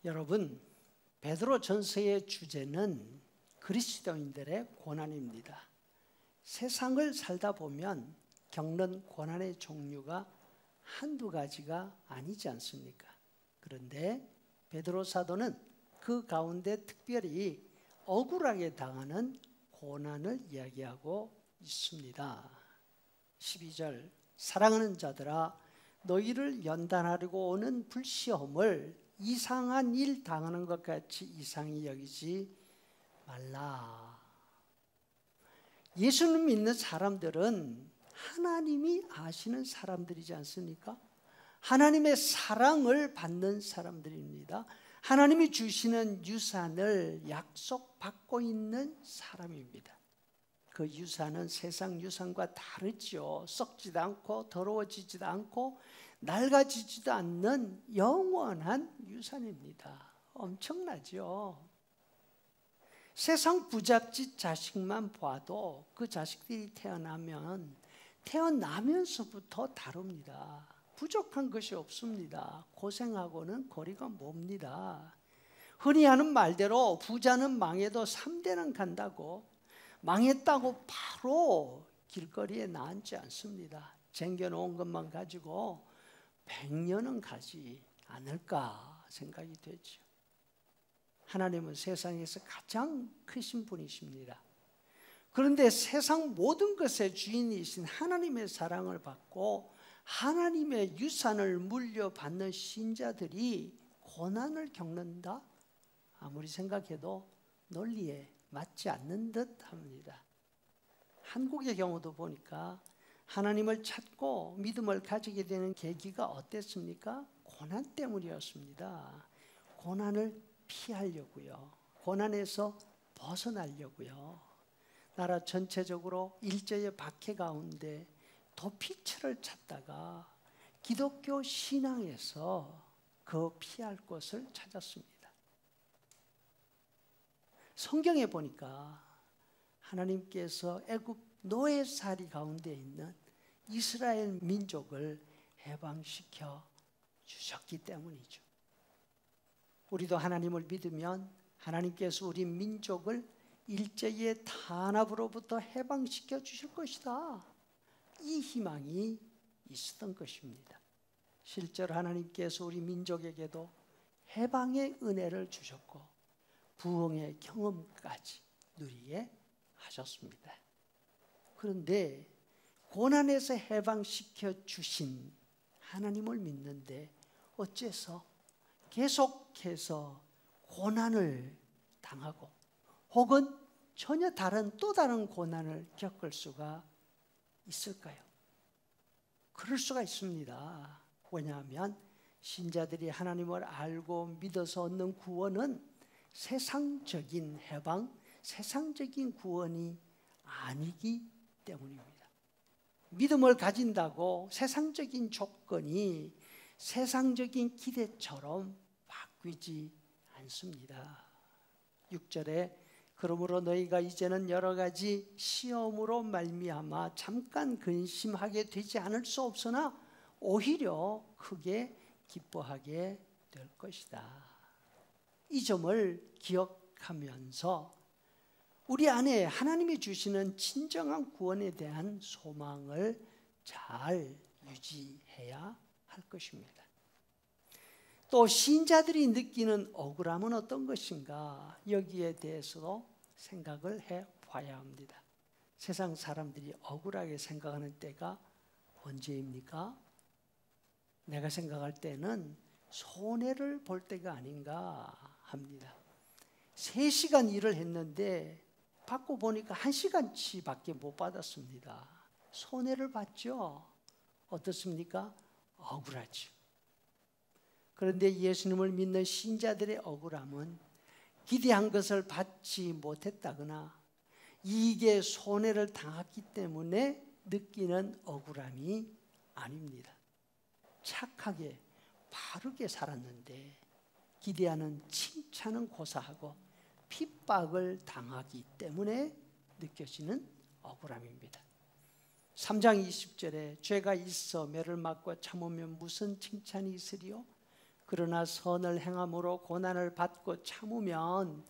여러분, 베드로 전서의 주제는 그리스도인들의 고난입니다. 세상을 살다 보면 겪는 고난의 종류가 한두 가지가 아니지 않습니까? 그런데 베드로 사도는 그 가운데 특별히 억울하게 당하는 고난을 이야기하고 있습니다. 12절, 사랑하는 자들아, 너희를 연단하려고 오는 불시험을 이상한 일 당하는 것 같이 이상히 여기지 말라. 예수님 믿는 사람들은 하나님이 아시는 사람들이지 않습니까? 하나님의 사랑을 받는 사람들입니다. 하나님이 주시는 유산을 약속받고 있는 사람입니다. 그 유산은 세상 유산과 다르죠. 썩지도 않고 더러워지지도 않고 낡아지지도 않는 영원한 유산입니다. 엄청나죠. 세상 부잣집 자식만 봐도 그 자식들이 태어나면서부터 다릅니다. 부족한 것이 없습니다. 고생하고는 거리가 멉니다. 흔히 하는 말대로 부자는 망해도 3대는 간다고, 망했다고 바로 길거리에 나앉지 않습니다. 쟁겨놓은 것만 가지고 100년은 가지 않을까 생각이 되죠. 하나님은 세상에서 가장 크신 분이십니다. 그런데 세상 모든 것의 주인이신 하나님의 사랑을 받고 하나님의 유산을 물려받는 신자들이 고난을 겪는다? 아무리 생각해도 논리에 맞지 않는 듯 합니다. 한국의 경우도 보니까 하나님을 찾고 믿음을 가지게 되는 계기가 어땠습니까? 고난 때문이었습니다. 고난을 피하려고요. 고난에서 벗어나려고요. 나라 전체적으로 일제의 박해 가운데 도피처를 찾다가 기독교 신앙에서 그 피할 곳을 찾았습니다. 성경에 보니까 하나님께서 애굽 노예살이 가운데 있는 이스라엘 민족을 해방시켜 주셨기 때문이죠. 우리도 하나님을 믿으면 하나님께서 우리 민족을 일제의 탄압으로부터 해방시켜 주실 것이다. 이 희망이 있었던 것입니다. 실제로 하나님께서 우리 민족에게도 해방의 은혜를 주셨고 부흥의 경험까지 누리게 하셨습니다. 그런데 고난에서 해방시켜 주신 하나님을 믿는데 어째서 계속해서 고난을 당하고 혹은 전혀 또 다른 고난을 겪을 수가 있을까요? 그럴 수가 있습니다. 왜냐하면 신자들이 하나님을 알고 믿어서 얻는 구원은 세상적인 해방, 세상적인 구원이 아니기 때문입니다. 믿음을 가진다고 세상적인 조건이 세상적인 기대처럼 바뀌지 않습니다. 6절에 그러므로 너희가 이제는 여러 가지 시험으로 말미암아 잠깐 근심하게 되지 않을 수 없으나 오히려 크게 기뻐하게 될 것이다. 이 점을 기억하면서 우리 안에 하나님이 주시는 진정한 구원에 대한 소망을 잘 유지해야 할 것입니다. 또 신자들이 느끼는 억울함은 어떤 것인가? 여기에 대해서도 생각을 해봐야 합니다. 세상 사람들이 억울하게 생각하는 때가 언제입니까? 내가 생각할 때는 손해를 볼 때가 아닌가 합니다. 3시간 일을 했는데 받고 보니까 1시간치밖에 못 받았습니다. 손해를 봤죠? 어떻습니까? 억울하죠. 그런데 예수님을 믿는 신자들의 억울함은 기대한 것을 받지 못했다거나 이익에 손해를 당했기 때문에 느끼는 억울함이 아닙니다. 착하게 바르게 살았는데 기대하는 칭찬은 고사하고 핍박을 당하기 때문에 느껴지는 억울함입니다. 3장 20절에 죄가 있어 매를 맞고 참으면 무슨 칭찬이 있으리요? 그러나 선을 행함으로 고난을 받고 참으면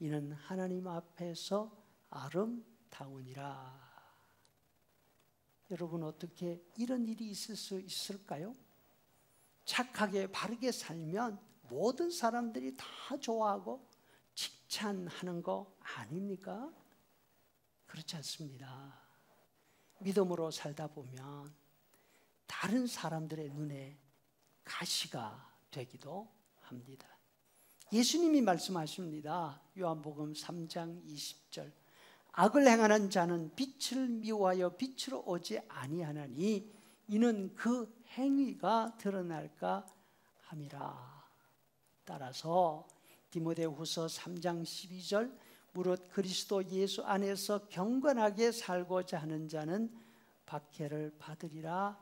이는 하나님 앞에서 아름다우니라. 여러분, 어떻게 이런 일이 있을 수 있을까요? 착하게 바르게 살면 모든 사람들이 다 좋아하고 칭찬하는 거 아닙니까? 그렇지 않습니다. 믿음으로 살다 보면 다른 사람들의 눈에 가시가 되기도 합니다. 예수님이 말씀하십니다. 요한복음 3장 20절. 악을 행하는 자는 빛을 미워하여 빛으로 오지 아니하나니 이는 그 행위가 드러날까 함이라. 따라서 디모데후서 3장 12절 무릇 그리스도 예수 안에서 경건하게 살고자 하는 자는 박해를 받으리라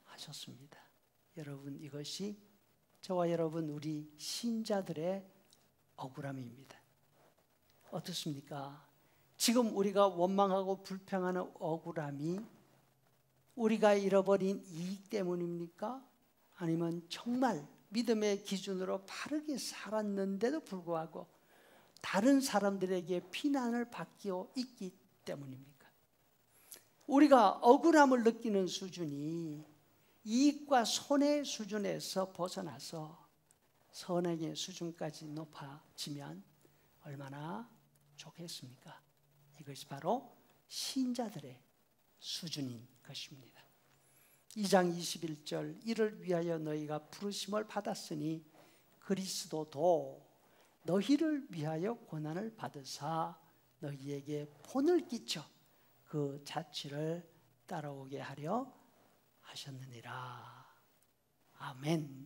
하셨습니다. 여러분, 이것이 저와 여러분 우리 신자들의 억울함입니다. 어떻습니까? 지금 우리가 원망하고 불평하는 억울함이 우리가 잃어버린 이익 때문입니까? 아니면 정말 믿음의 기준으로 바르게 살았는데도 불구하고 다른 사람들에게 비난을 받고 있기 때문입니까? 우리가 억울함을 느끼는 수준이 이익과 손해 수준에서 벗어나서 선행의 수준까지 높아지면 얼마나 좋겠습니까? 이것이 바로 신자들의 수준인 것입니다. 2장 21절 이를 위하여 너희가 부르심을 받았으니 그리스도도 너희를 위하여 고난을 받으사 너희에게 본을 끼쳐 그 자취를 따라오게 하려 하셨느니라. 아멘.